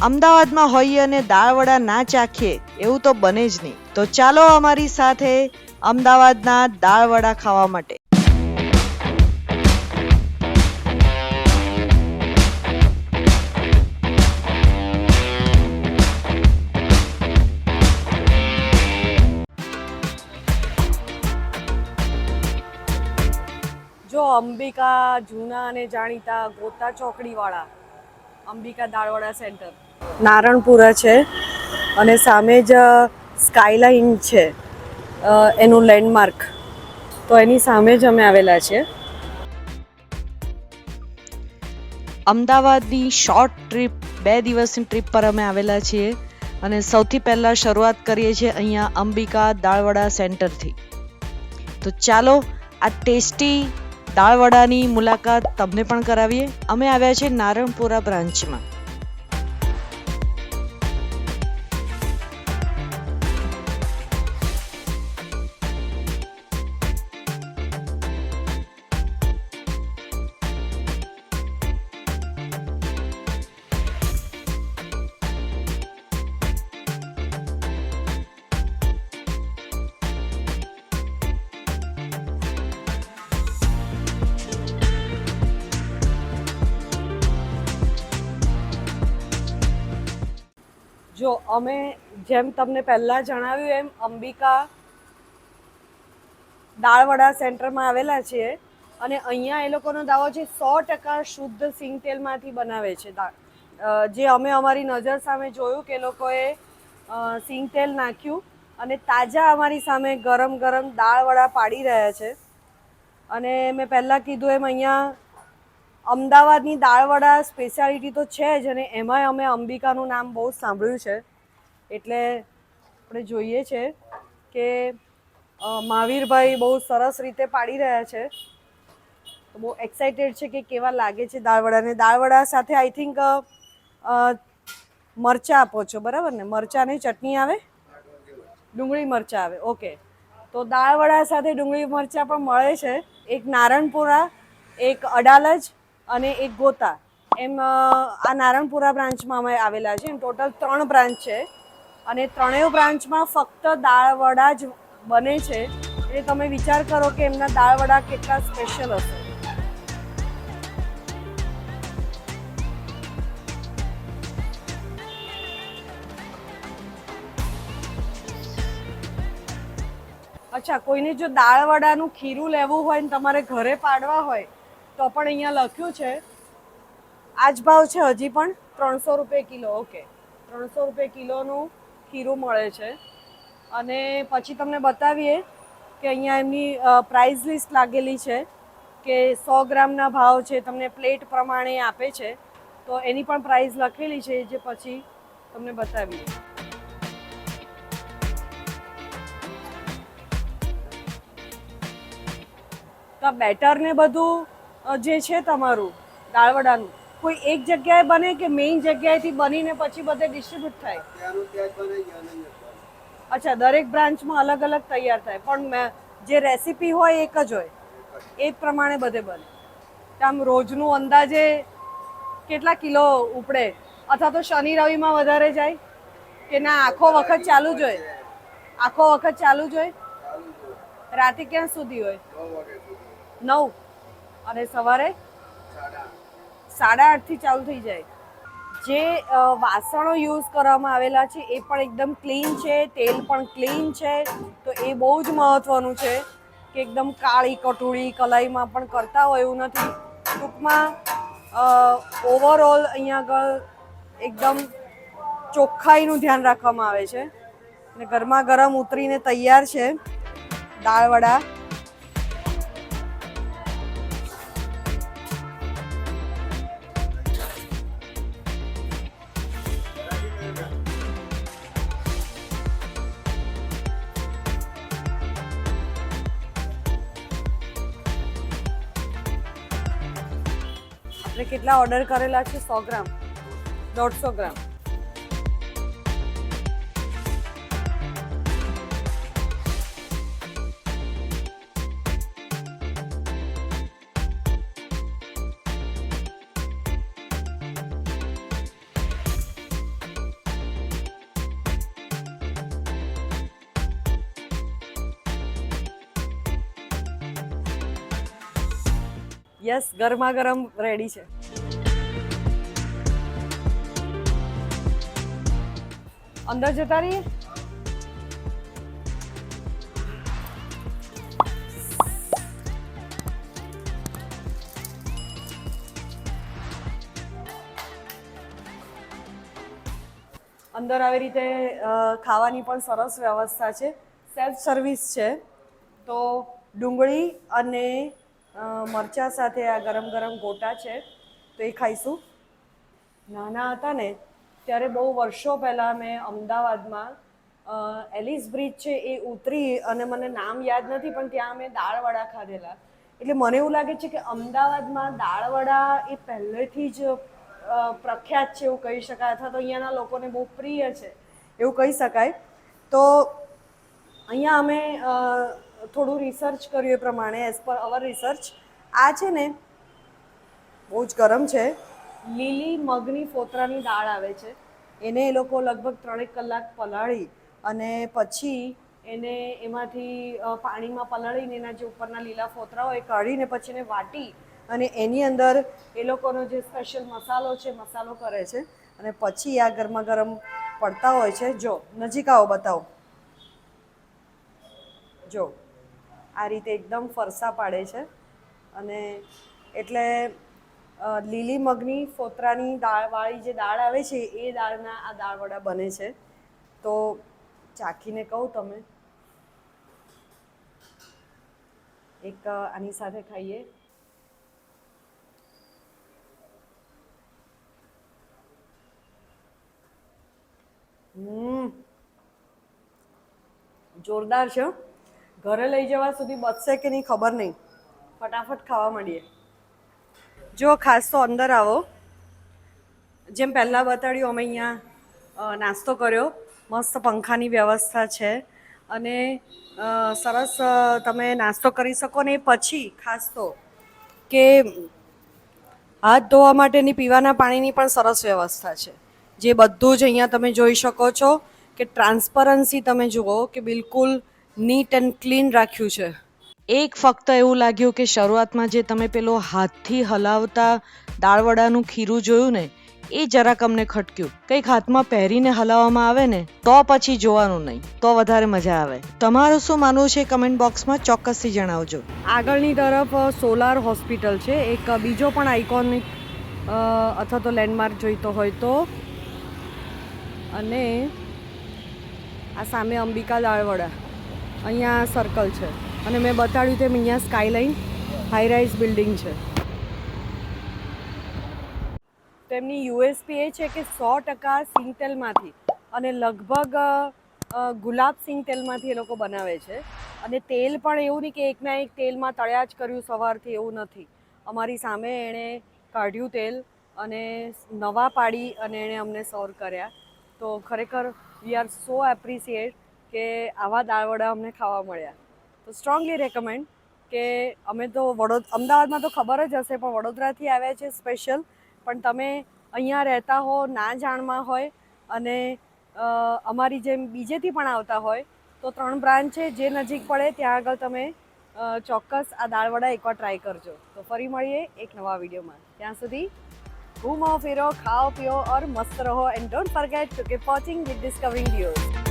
અમદાવાદમાં હોઈએ અને દાળવડા ના ચાખીએ એવું તો બને જ નહીં. તો ચાલો અમારી સાથે અમદાવાદના દાળવડા ખાવા માટે. જો અંબિકા જૂના અને જાણીતા ગોતા ચોકડીવાળા અંબિકા દાળવડા સેન્ટર નારણપુરા છે અને સામે જ સ્કાયલાઇન છે એનું લેન્ડમાર્ક. તો એની સામે જ અમે આવેલા છે. અમદાવાદની શોર્ટ ટ્રીપ 2 દિવસની ટ્રીપ પર અમે આવેલા છીએ અને સૌથી પહેલાં શરૂઆત કરીએ છીએ અહીંયા અંબિકા દાળવડા સેન્ટરથી. તો ચાલો આ ટેસ્ટી દાળવડાની મુલાકાત તમને પણ કરાવીએ. અમે આવ્યા છીએ નારણપુરા બ્રાન્ચમાં. જો અમે જેમ તમને પહેલાં જણાવ્યું એમ અંબિકા દાળવડા સેન્ટરમાં આવેલા છીએ અને અહીંયા એ લોકોનો દાવો છે 100% શુદ્ધ સિંગ તેલમાંથી બનાવે છે દાળ. જે અમે અમારી નજર સામે જોયું કે એ લોકોએ સિંગ તેલ નાખ્યું અને તાજા અમારી સામે ગરમ ગરમ દાળવડા પાડી રહ્યા છે. અને મેં પહેલાં કીધું એમ અહીંયા અમદાવાદની દાળવડા સ્પેશિયાલિટી તો છે જ અને એમાંય અમે અંબિકાનું નામ બહુ સાંભળ્યું છે. એટલે આપણે જોઈએ છે કે મહાવીરભાઈ બહુ સરસ રીતે પાડી રહ્યા છે. બહુ એક્સાઇટેડ છે કે કેવા લાગે છે દાળવડાને. દાળવડા સાથે આઈ થિંક મરચાં આપો છો, બરાબર ને? મરચાંની ચટણી આવે, ડુંગળી મરચાં આવે. ઓકે, તો દાળવડા સાથે ડુંગળી મરચાં પણ મળે છે. એક નારણપુરા, એક અડાલજ અને એક ગોતા, એમ આ નારણપુરા બ્રાન્ચમાં અમે આવેલા છે. એમ ટોટલ 3 બ્રાન્ચ છે અને ત્રણેય બ્રાન્ચમાં ફક્ત દાળવડા જ બને છે. એટલે તમે વિચાર કરો કે એમના દાળવડા કેટલા સ્પેશિયલ હશે. અચ્છા, કોઈને જો દાળવડાનું ખીરું લેવું હોય ને તમારે ઘરે પાડવા હોય તો પણ અહીંયા લખ્યું છે આ જ ભાવ છે હજી પણ 300 રૂપિયા કિલો. ઓકે, 300 રૂપિયા કિલોનું ખીરું મળે છે. અને પછી તમને બતાવીએ કે અહીંયા એમની પ્રાઇસ લિસ્ટ લાગેલી છે કે 100 ગ્રામના ભાવ છે, તમને પ્લેટ પ્રમાણે આપે છે. તો એની પણ પ્રાઇસ લખેલી છે જે પછી તમને બતાવીએ. તો બેટર ને બધું જે છે તમારું દાળવડાનું કોઈ એક જગ્યાએ બને કે મેઇન જગ્યાએથી બનીને પછી બધે ડિસ્ટ્રીબ્યુટ થાય? અચ્છા, દરેક બ્રાન્ચમાં અલગ અલગ તૈયાર થાય પણ જે રેસીપી હોય એક જ હોય, એ જ પ્રમાણે બધે બને. આમ રોજનું અંદાજે કેટલા કિલો ઉપડે? અથવા તો શનિ રવિમાં વધારે જાય કે ના આખો વખત ચાલુ જ હોય? આખો વખત ચાલુ જ હોય. રાતે ક્યાં સુધી હોય? 9 અને સવારે 8:30 થી ચાલુ થઈ જાય. જે વાસણો યુઝ કરવામાં આવેલા છે એ પણ એકદમ ક્લીન છે, તેલ પણ ક્લીન છે. તો એ બહુ જ મહત્વનું છે કે એકદમ કાળી કટોળી કલાઈમાં પણ કરતા હોય એવું નથી. ટૂંકમાં ઓવરઓલ અહીંયા આગળ એકદમ ચોખ્ખાઈનું ધ્યાન રાખવામાં આવે છે. અને ગરમા ગરમ ઉતરીને તૈયાર છે દાળવડા. આપણે કેટલા ઓર્ડર કરેલા છે? 100 ગ્રામ, 150 ગ્રામ. યસ, ગરમા ગરમ રેડી છે. અંદર જતા રહીએ. અંદર આવી રીતે ખાવાની પણ સરસ વ્યવસ્થા છે. સેલ્ફ સર્વિસ છે. તો ડુંગળી અને મરચાં સાથે આ ગરમ ગરમ ગોટા છે તો એ ખાઈશું. નાના હતા ને ત્યારે બહુ વર્ષો પહેલાં મેં અમદાવાદમાં એલિસ બ્રિજ છે એ ઉતરી અને મને નામ યાદ નથી પણ ત્યાં મેં દાળવડા ખાધેલા. એટલે મને એવું લાગે છે કે અમદાવાદમાં દાળવડા એ પહેલેથી જ પ્રખ્યાત છે એવું કહી શકાય, અથવા તો અહીંયાના લોકોને બહુ પ્રિય છે એવું કહી શકાય. તો અહીંયા અમે થોડું રિસર્ચ કર્યું એ પ્રમાણે, એઝ પર અવર રિસર્ચ, આ છે ને બહુ જ ગરમ છે. લીલી મગની ફોતરાની દાળ આવે છે, એને એ લોકો લગભગ 3 કલાક પલાળી અને પછી એને એમાંથી પાણીમાં પલાળીને એના જે ઉપરના લીલા ફોતરા હોય કાઢીને પછી એને વાટી અને એની અંદર એ લોકોનો જે સ્પેશિયલ મસાલો છે મસાલો કરે છે અને પછી આ ગરમા ગરમ પડતા હોય છે. જો નજીક આવો બતાવો. જો આ રીતે એકદમ ફરસા પાડે છે અને એટલે લીલી મગની ફોતરાની દાળવાળી જે દાળ આવે છે એ દાળના આ દાળવડા બને છે. તો ચાખીને કહું તમે, એક આની સાથે ખાઈએ. જોરદાર છે. ઘરે લઈ જવા સુધી બચશે કે નહીં ખબર નહીં. ફટાફટ ખાવા માંડીએ. જો ખાસ તો અંદર આવો. જેમ પહેલાં બતાડ્યું અમે અહીંયા નાસ્તો કર્યો. મસ્ત પંખાની વ્યવસ્થા છે અને સરસ તમે નાસ્તો કરી શકો ને. પછી ખાસ તો કે હાથ ધોવા માટેની પીવાના પાણીની પણ સરસ વ્યવસ્થા છે, જે બધું જ અહીંયા તમે જોઈ શકો છો કે ટ્રાન્સપરન્સી તમે જુઓ કે બિલકુલ નીટ એન્ડ ક્લીન રાખ્યું છે. એક ફક્ત એવું લાગ્યું કે શરૂઆતમાં જે તમે પેલો હાથથી હલાવતા દાળવડાનું ખીરું જોયું ને એ જરાક અમને ખટક્યું. કંઈક હાથમાં પહેરીને હલાવવામાં આવે ને તો પછી જોવાનું નહીં, તો વધારે મજા આવે. તમારું શું માનવું છે કમેન્ટ બોક્સમાં ચોક્કસથી જણાવજો. આગળની તરફ સોલાર હોસ્પિટલ છે, એક બીજો પણ આઇકોનિક અથવા તો લેન્ડમાર્ક જોઈતો હોય તો. અને આ સામે અંબિકા દાળવડા, અહીંયા સર્કલ છે અને મેં બતાડ્યું તેમ અહીંયા સ્કાયલાઇન હાઈરાઇઝ બિલ્ડિંગ છે. તેમની યુએસપી એ છે કે 100% સિંગ તેલમાંથી અને લગભગ ગુલાબ સિંગ તેલમાંથી એ લોકો બનાવે છે. અને તેલ પણ એવું નહીં કે એકના એક તેલમાં તળ્યા જ કર્યું સવારથી, એવું નથી. અમારી સામે એણે કાઢ્યું તેલ અને નવા પાડી અને એણે અમને સર્વ કર્યા. તો ખરેખર વી આર સો એપ્રિસિએટ કે આવા દાળવડા અમને ખાવા મળ્યા. તો સ્ટ્રોંગલી રેકમેન્ડ કે અમે તો અમદાવાદમાં તો ખબર જ હશે પણ વડોદરાથી આવ્યા છે સ્પેશિયલ. પણ તમે અહીંયા રહેતા હો, ના જાણમાં હોય અને અમારી જેમ બીજેથી પણ આવતા હોય તો 3 બ્રાન્ચ છે, જે નજીક પડે ત્યાં આગળ તમે ચોક્કસ આ દાળવડા એકવાર ટ્રાય કરજો. તો ફરી મળીએ એક નવા વિડીયોમાં. ત્યાં સુધી ઘૂમો ફિરો, ખાઓ પીઓ और मस्त रहो and don't forget to keep watching with discovering viewers.